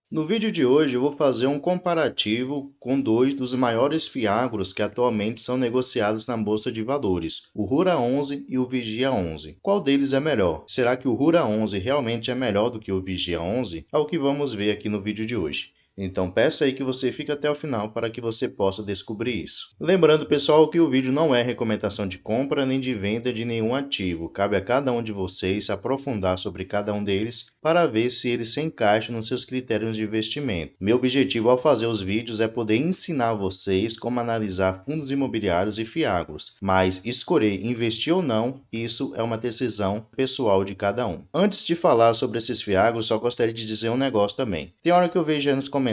No vídeo de hoje eu vou fazer um comparativo com dois dos maiores fiagros que atualmente são negociados na Bolsa de Valores, o Rura 11 e o Vigia 11. Qual deles é melhor? Será que o Rura 11 realmente é melhor do que o Vigia 11? É o que vamos ver aqui no vídeo de hoje. Então peço aí que você fique até o final para que você possa descobrir isso. Lembrando, pessoal, que o vídeo não é recomendação de compra nem de venda de nenhum ativo. Cabe a cada um de vocês se aprofundar sobre cada um deles para ver se eles se encaixam nos seus critérios de investimento. Meu objetivo ao fazer os vídeos é poder ensinar vocês como analisar fundos imobiliários e fiagros, mas escolher investir ou não, isso é uma decisão pessoal de cada um. Antes de falar sobre esses fiagros, só gostaria de dizer um negócio também. Tem hora que eu vejo aí nos comentários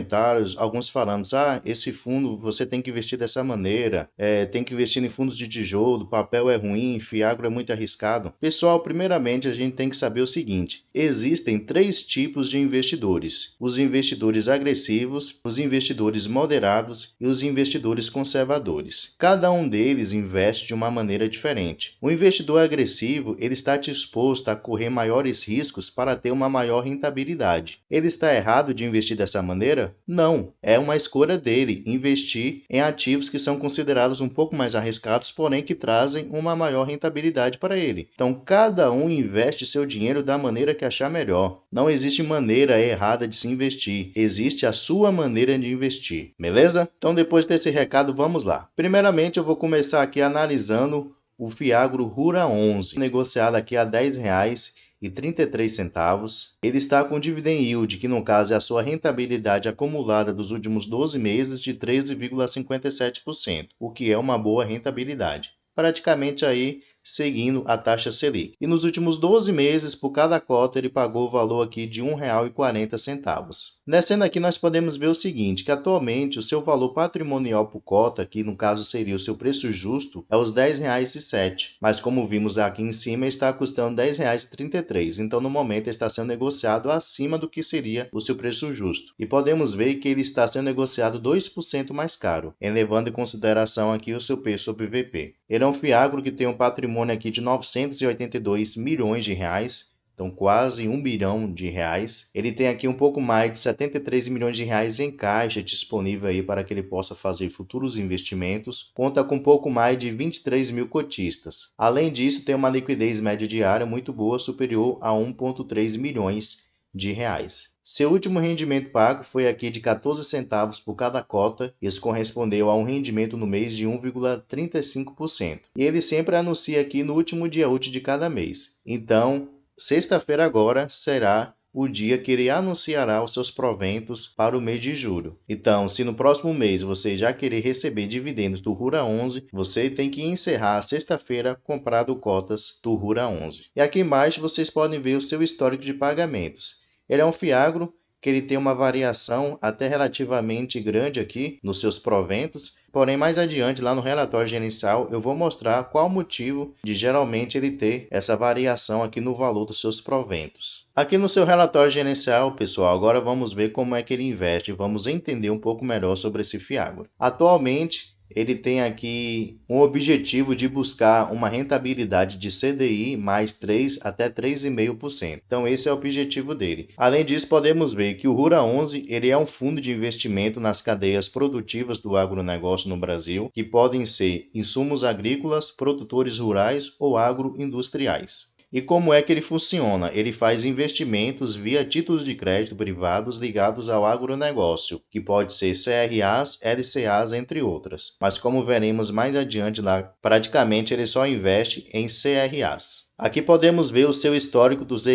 alguns falando, esse fundo você tem que investir dessa maneira, tem que investir em fundos de tijolo, papel é ruim, fiagro é muito arriscado. Pessoal, primeiramente a gente tem que saber o seguinte, existem três tipos de investidores, os investidores agressivos, os investidores moderados e os investidores conservadores. Cada um deles investe de uma maneira diferente. O investidor agressivo, ele está disposto a correr maiores riscos para ter uma maior rentabilidade. Ele está errado de investir dessa maneira? Não, é uma escolha dele investir em ativos que são considerados um pouco mais arriscados, porém que trazem uma maior rentabilidade para ele. Então, cada um investe seu dinheiro da maneira que achar melhor. Não existe maneira errada de se investir, existe a sua maneira de investir, beleza? Então, depois desse recado, vamos lá. Primeiramente, eu vou começar aqui analisando o Fiagro Rura 11, negociado aqui a R$10,33. Ele está com dividend yield, que no caso é a sua rentabilidade acumulada dos últimos 12 meses de 13,57%, o que é uma boa rentabilidade. Praticamente aí seguindo a taxa Selic. E nos últimos 12 meses, por cada cota, ele pagou o valor aqui de R$ 1,40. Descendo aqui, nós podemos ver o seguinte, que atualmente o seu valor patrimonial por cota, que no caso seria o seu preço justo, é os R$10,07. Mas como vimos aqui em cima, está custando R$10,33. Então, no momento, está sendo negociado acima do que seria o seu preço justo. E podemos ver que ele está sendo negociado 2% mais caro, levando em consideração aqui o seu P sobre VP. Ele é um fiagro que tem um patrimônio aqui de 982 milhões de reais, então quase R$1 bilhão. Ele tem aqui um pouco mais de 73 milhões de reais em caixa disponível aí para que ele possa fazer futuros investimentos. Conta com um pouco mais de 23 mil cotistas. Além disso, tem uma liquidez média diária muito boa, superior a 1,3 milhões de reais. Seu último rendimento pago foi aqui de 14 centavos por cada cota, isso correspondeu a um rendimento no mês de 1,35%. E ele sempre anuncia aqui no último dia útil de cada mês. Então, sexta-feira agora será o dia que ele anunciará os seus proventos para o mês de julho. Então, se no próximo mês você já querer receber dividendos do Rura 11, você tem que encerrar a sexta-feira comprado cotas do Rura 11. E aqui embaixo vocês podem ver o seu histórico de pagamentos. Ele é um fiagro que ele tem uma variação até relativamente grande aqui nos seus proventos, porém mais adiante lá no relatório gerencial eu vou mostrar qual o motivo de geralmente ele ter essa variação aqui no valor dos seus proventos. Aqui no seu relatório gerencial, pessoal, agora vamos ver como é que ele investe, vamos entender um pouco melhor sobre esse fiagro. Atualmente, ele tem aqui um objetivo de buscar uma rentabilidade de CDI mais 3 até 3,5%. Então esse é o objetivo dele. Além disso, podemos ver que o Rura 11 ele é um fundo de investimento nas cadeias produtivas do agronegócio no Brasil, que podem ser insumos agrícolas, produtores rurais ou agroindustriais. E como é que ele funciona? Ele faz investimentos via títulos de crédito privados ligados ao agronegócio, que pode ser CRAs, LCAs, entre outras. Mas como veremos mais adiante lá, praticamente ele só investe em CRAs. Aqui podemos ver o seu histórico dos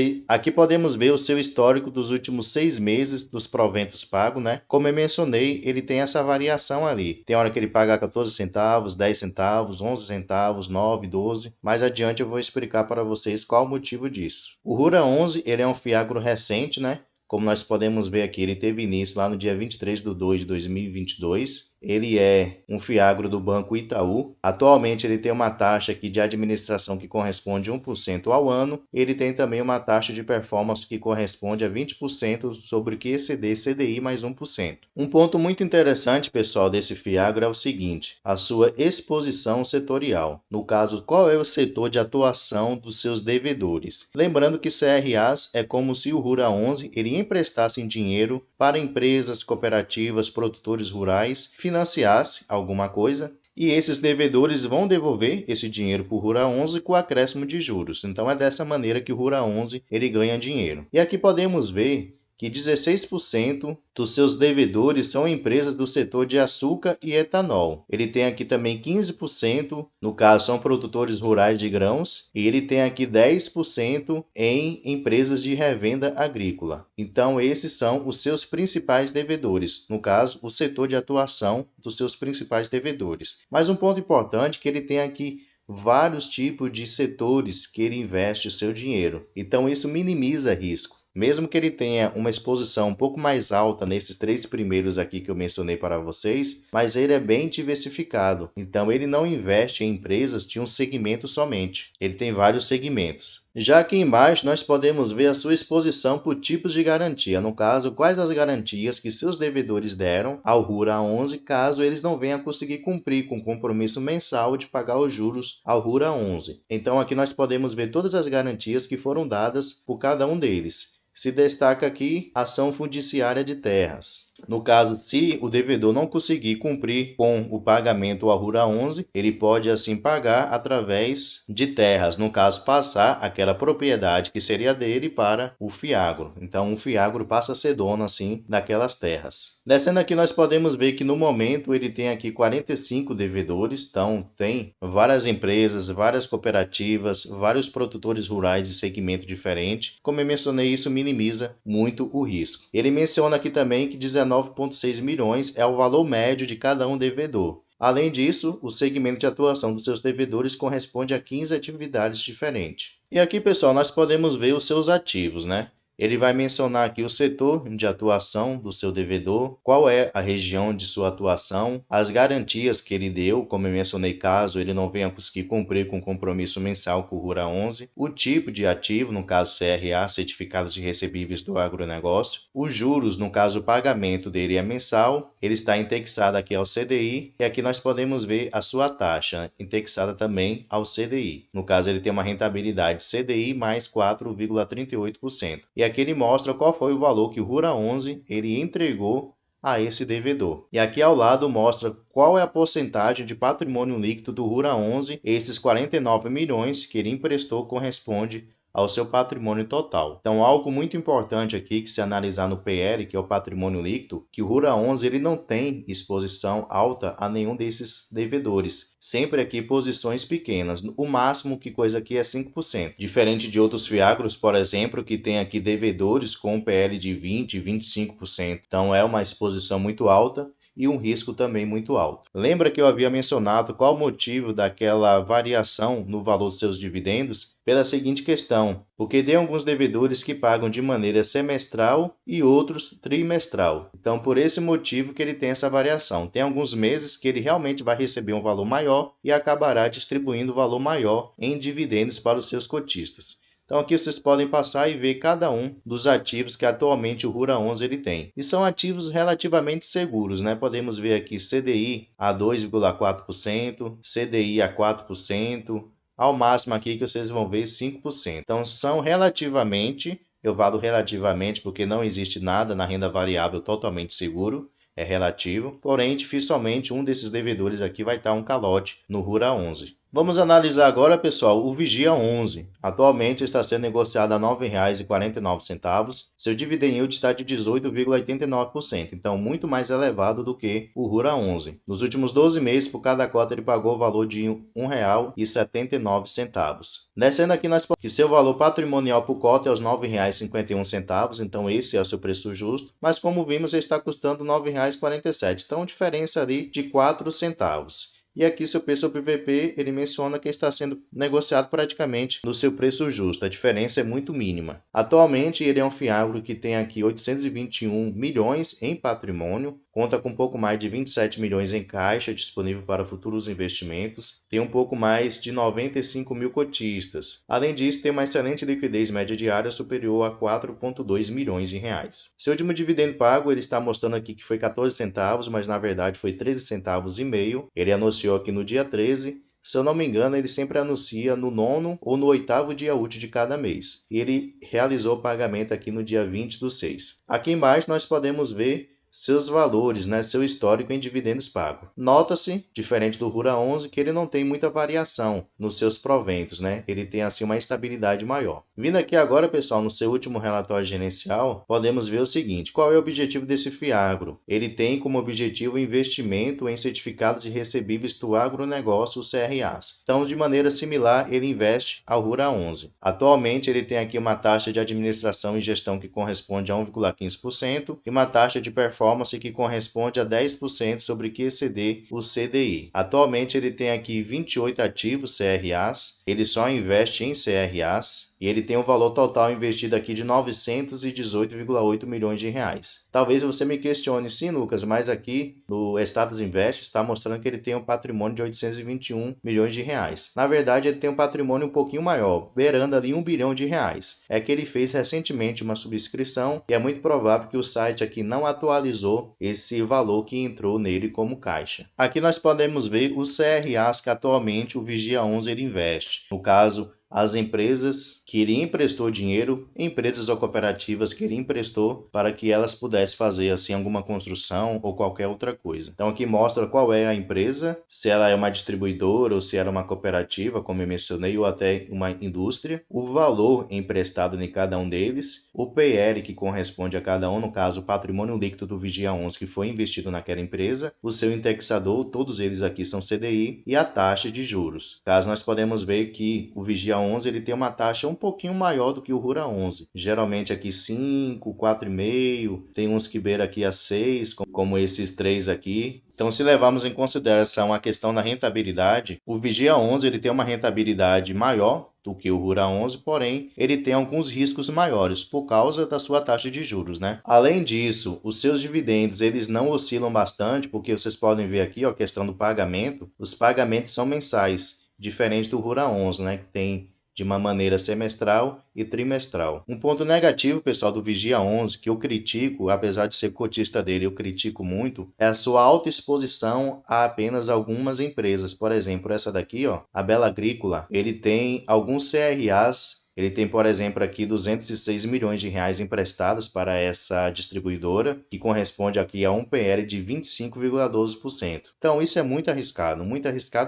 últimos 6 meses dos proventos pagos, né? Como eu mencionei, ele tem essa variação ali. Tem hora que ele paga 14 centavos, 10 centavos, 11 centavos, 9, 12. Mais adiante eu vou explicar para vocês qual o motivo disso. O Rura 11, ele é um fiagro recente, né? Como nós podemos ver aqui, ele teve início lá no dia 23 de 2 de 2022. ele é um fiagro do Banco Itaú. Atualmente ele tem uma taxa aqui de administração que corresponde a 1% ao ano. Ele tem também uma taxa de performance que corresponde a 20% sobre o que exceder CDI mais 1%. Um ponto muito interessante, pessoal, desse fiagro é o seguinte: a sua exposição setorial. No caso, qual é o setor de atuação dos seus devedores? Lembrando que CRAs é como se o RURA 11 ele emprestasse dinheiro para empresas, cooperativas, produtores rurais, financiasse alguma coisa, e esses devedores vão devolver esse dinheiro para o RURA 11 com acréscimo de juros. Então é dessa maneira que o RURA 11 ele ganha dinheiro. E aqui podemos ver que 16% dos seus devedores são empresas do setor de açúcar e etanol. Ele tem aqui também 15%, no caso são produtores rurais de grãos, e ele tem aqui 10% em empresas de revenda agrícola. Então esses são os seus principais devedores, no caso o setor de atuação dos seus principais devedores. Mas um ponto importante é que ele tem aqui vários tipos de setores que ele investe o seu dinheiro. Então isso minimiza risco. Mesmo que ele tenha uma exposição um pouco mais alta nesses 3 primeiros aqui que eu mencionei para vocês, mas ele é bem diversificado. Então ele não investe em empresas de um segmento somente. Ele tem vários segmentos. Já aqui embaixo nós podemos ver a sua exposição por tipos de garantia. No caso, quais as garantias que seus devedores deram ao RURA 11 caso eles não venham a conseguir cumprir com o compromisso mensal de pagar os juros ao RURA 11. Então aqui nós podemos ver todas as garantias que foram dadas por cada um deles. Se destaca aqui a ação fundiciária de terras. No caso, se o devedor não conseguir cumprir com o pagamento ao RURA 11, ele pode assim pagar através de terras. No caso, passar aquela propriedade que seria dele para o fiagro. Então, o fiagro passa a ser dono assim daquelas terras. Descendo aqui, nós podemos ver que no momento ele tem aqui 45 devedores. Então, tem várias empresas, várias cooperativas, vários produtores rurais de segmento diferente. Como eu mencionei, isso minimiza muito o risco. Ele menciona aqui também que 19,6 milhões é o valor médio de cada um devedor. Além disso, o segmento de atuação dos seus devedores corresponde a 15 atividades diferentes. E aqui, pessoal, nós podemos ver os seus ativos, né? Ele vai mencionar aqui o setor de atuação do seu devedor, qual é a região de sua atuação, as garantias que ele deu, como eu mencionei, caso ele não venha conseguir cumprir com o compromisso mensal com o RURA 11, o tipo de ativo, no caso CRA, Certificados de Recebíveis do Agronegócio, os juros, no caso o pagamento dele é mensal, ele está indexado aqui ao CDI, e aqui nós podemos ver a sua taxa, indexada também ao CDI. No caso, ele tem uma rentabilidade CDI mais 4,38%. E aqui ele mostra qual foi o valor que o RURA 11 ele entregou a esse devedor. E aqui ao lado mostra qual é a porcentagem de patrimônio líquido do RURA 11. Esses 49 milhões que ele emprestou corresponde ao seu patrimônio total. Então, algo muito importante aqui que se analisar no PL, que é o patrimônio líquido, que o RURA 11 ele não tem exposição alta a nenhum desses devedores. Sempre aqui posições pequenas. O máximo que coisa aqui é 5%. Diferente de outros fiagros, por exemplo, que tem aqui devedores com um PL de 20%, 25%. Então, é uma exposição muito alta e um risco também muito alto. Lembra que eu havia mencionado qual o motivo daquela variação no valor dos seus dividendos? Pela seguinte questão, porque tem alguns devedores que pagam de maneira semestral e outros trimestral. Então, por esse motivo que ele tem essa variação. Tem alguns meses que ele realmente vai receber um valor maior e acabará distribuindo um valor maior em dividendos para os seus cotistas. Então aqui vocês podem passar e ver cada um dos ativos que atualmente o RURA 11 ele tem. E são ativos relativamente seguros, né? Podemos ver aqui CDI a 2,4%, CDI a 4%, ao máximo aqui que vocês vão ver 5%. Então são relativamente, eu falo relativamente porque não existe nada na renda variável totalmente seguro, é relativo, porém dificilmente um desses devedores aqui vai estar um calote no RURA 11. Vamos analisar agora, pessoal, o Vigia 11. Atualmente está sendo negociado a R$ 9,49. Seu dividend yield está de 18,89%, então muito mais elevado do que o RURA 11. Nos últimos 12 meses, por cada cota, ele pagou o valor de R$ 1,79. Descendo aqui, nós podemos que seu valor patrimonial por cota é os R$ 9,51, então esse é o seu preço justo, mas como vimos, ele está custando R$ 9,47, então diferença ali de 4 centavos. E aqui seu preço sobre VP, ele menciona que está sendo negociado praticamente no seu preço justo. A diferença é muito mínima. Atualmente ele é um fiagro que tem aqui 821 milhões em patrimônio, conta com um pouco mais de 27 milhões em caixa disponível para futuros investimentos, tem um pouco mais de 95 mil cotistas. Além disso, tem uma excelente liquidez média diária superior a 4,2 milhões de reais. Seu último dividendo pago, ele está mostrando aqui que foi 14 centavos, mas na verdade foi 13 centavos e meio. Ele anunciou aqui no dia 13. Se eu não me engano, ele sempre anuncia no 9º ou no 8º dia útil de cada mês. E ele realizou o pagamento aqui no dia 20/6. Aqui embaixo nós podemos ver seus valores, seu histórico em dividendos pagos. Nota-se, diferente do Rura 11, que ele não tem muita variação nos seus proventos, Ele tem assim uma estabilidade maior. Vindo aqui agora, pessoal, no seu último relatório gerencial, podemos ver o seguinte: qual é o objetivo desse Fiagro? Ele tem como objetivo o investimento em certificados de recebíveis do agronegócio, CRAs. Então, de maneira similar, ele investe ao Rura 11. Atualmente, ele tem aqui uma taxa de administração e gestão que corresponde a 1,15% e uma taxa de performance que corresponde a 10% sobre o que exceder o CDI. Atualmente ele tem aqui 28 ativos CRAs, ele só investe em CRAs e ele tem um valor total investido aqui de 918,8 milhões de reais. Talvez você me questione, sim, Lucas, mas aqui no Status Invest está mostrando que ele tem um patrimônio de 821 milhões de reais. Na verdade, ele tem um patrimônio um pouquinho maior, beirando ali 1 bilhão de reais. É que ele fez recentemente uma subscrição e é muito provável que o site aqui não atualizou esse valor que entrou nele como caixa. Aqui nós podemos ver os CRAs que atualmente o Vigia 11 ele investe. No caso, as empresas que ele emprestou dinheiro, empresas ou cooperativas que ele emprestou para que elas pudessem fazer assim alguma construção ou qualquer outra coisa. Então aqui mostra qual é a empresa, se ela é uma distribuidora ou se ela é uma cooperativa, como eu mencionei, ou até uma indústria, o valor emprestado em cada um deles, o PL que corresponde a cada um, no caso o patrimônio líquido do Vigia 11 que foi investido naquela empresa, o seu indexador, todos eles aqui são CDI, e a taxa de juros. Caso nós podemos ver que o Vigia 11 ele tem uma taxa um pouquinho maior do que o Rura 11. Geralmente aqui 5, 4,5, tem uns que beiram aqui a 6, como esses três aqui. Então, se levarmos em consideração a questão da rentabilidade, o Vigia 11 ele tem uma rentabilidade maior do que o Rura 11, porém, ele tem alguns riscos maiores por causa da sua taxa de juros, Além disso, os seus dividendos, eles não oscilam bastante, porque vocês podem ver aqui, a questão do pagamento, os pagamentos são mensais, diferente do Rura 11, que tem de uma maneira semestral e trimestral. Um ponto negativo, pessoal, do Vigia 11, que eu critico, apesar de ser cotista dele, eu critico muito, é a sua alta exposição a apenas algumas empresas. Por exemplo, essa daqui, a Bela Agrícola, ele tem alguns CRAs. Ele tem, por exemplo, aqui 206 milhões de reais emprestados para essa distribuidora, que corresponde aqui a um PL de 25,12%. Então, isso é muito arriscado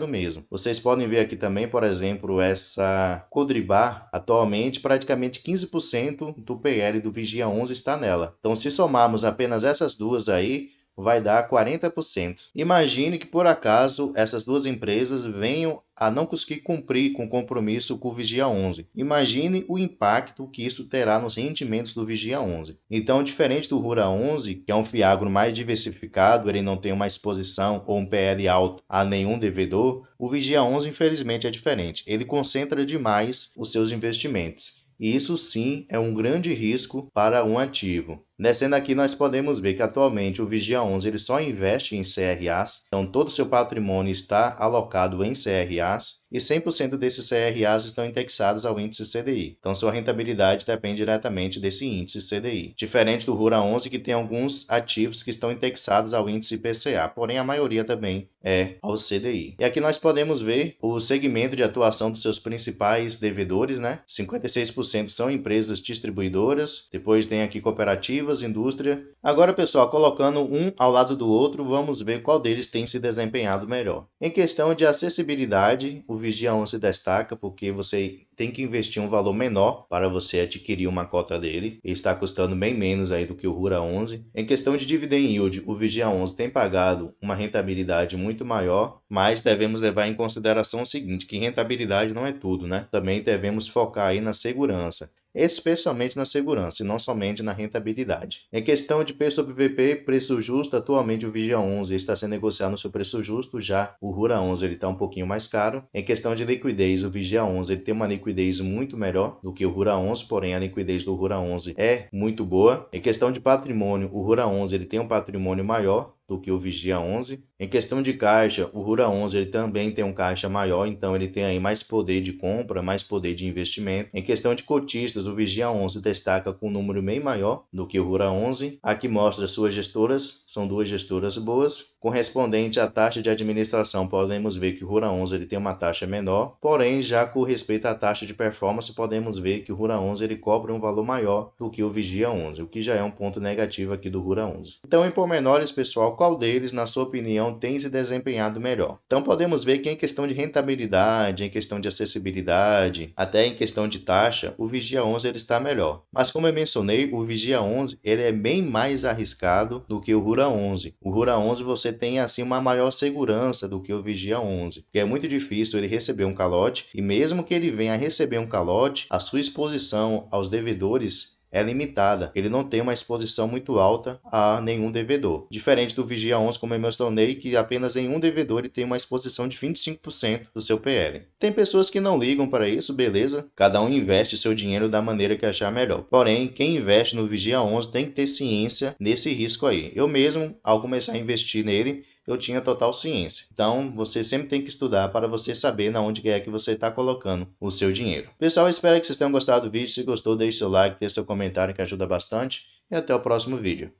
mesmo. Vocês podem ver aqui também, por exemplo, essa Codribar, atualmente praticamente 15% do PL do Vigia 11 está nela. Então, se somarmos apenas essas duas aí, vai dar 40%. Imagine que por acaso essas duas empresas venham a não conseguir cumprir com o compromisso com o Vigia 11. Imagine o impacto que isso terá nos rendimentos do Vigia 11. Então, diferente do Rura 11, que é um Fiagro mais diversificado, ele não tem uma exposição ou um PL alto a nenhum devedor, o Vigia 11 infelizmente é diferente. Ele concentra demais os seus investimentos. E isso sim é um grande risco para um ativo. Descendo aqui, nós podemos ver que atualmente o Vigia 11 ele só investe em CRAs, então todo o seu patrimônio está alocado em CRAs e 100% desses CRAs estão indexados ao índice CDI. Então sua rentabilidade depende diretamente desse índice CDI. Diferente do Rura 11, que tem alguns ativos que estão indexados ao índice IPCA, porém a maioria também é ao CDI. E aqui nós podemos ver o segmento de atuação dos seus principais devedores, 56% são empresas distribuidoras, depois tem aqui cooperativas, indústria. Agora, pessoal, colocando um ao lado do outro, vamos ver qual deles tem se desempenhado melhor. Em questão de acessibilidade, o Vigia 11 destaca porque você tem que investir um valor menor para você adquirir uma cota dele. Ele está custando bem menos aí do que o Rura 11. Em questão de dividend yield, o Vigia 11 tem pagado uma rentabilidade muito maior, mas devemos levar em consideração o seguinte, que rentabilidade não é tudo, Também devemos focar aí na segurança. Especialmente na segurança e não somente na rentabilidade. Em questão de P sobre VP, preço justo, atualmente o Vigia 11 está sendo negociado no seu preço justo, já o Rura 11 ele está um pouquinho mais caro. Em questão de liquidez, o Vigia 11 ele tem uma liquidez muito melhor do que o Rura 11, porém a liquidez do Rura 11 é muito boa. Em questão de patrimônio, o Rura 11 ele tem um patrimônio maior, do que o Vigia 11. Em questão de caixa, o Rura 11 ele também tem um caixa maior, então ele tem aí mais poder de compra, mais poder de investimento. Em questão de cotistas, o Vigia 11 destaca com um número bem maior do que o Rura 11. Aqui mostra suas gestoras, são duas gestoras boas. Correspondente à taxa de administração, podemos ver que o Rura 11 ele tem uma taxa menor, porém já com respeito à taxa de performance, podemos ver que o Rura 11 ele cobra um valor maior do que o Vigia 11, o que já é um ponto negativo aqui do Rura 11. Então, em pormenores, pessoal, qual deles, na sua opinião, tem se desempenhado melhor? Então, podemos ver que em questão de rentabilidade, em questão de acessibilidade, até em questão de taxa, o Vigia 11 ele está melhor. Mas como eu mencionei, o Vigia 11 ele é bem mais arriscado do que o Rura 11. O Rura 11 você tem assim uma maior segurança do que o Vigia 11, porque é muito difícil ele receber um calote, e mesmo que ele venha a receber um calote, a sua exposição aos devedores é limitada. Ele não tem uma exposição muito alta a nenhum devedor. Diferente do Vigia 11, como eu mencionei, que apenas em um devedor ele tem uma exposição de 25% do seu PL. Tem pessoas que não ligam para isso, beleza? Cada um investe seu dinheiro da maneira que achar melhor. Porém, quem investe no Vigia 11 tem que ter ciência nesse risco aí. Eu mesmo, ao começar a investir nele, eu tinha total ciência. Então, você sempre tem que estudar para você saber na onde é que você está colocando o seu dinheiro. Pessoal, espero que vocês tenham gostado do vídeo. Se gostou, deixe seu like, deixe seu comentário que ajuda bastante. E até o próximo vídeo.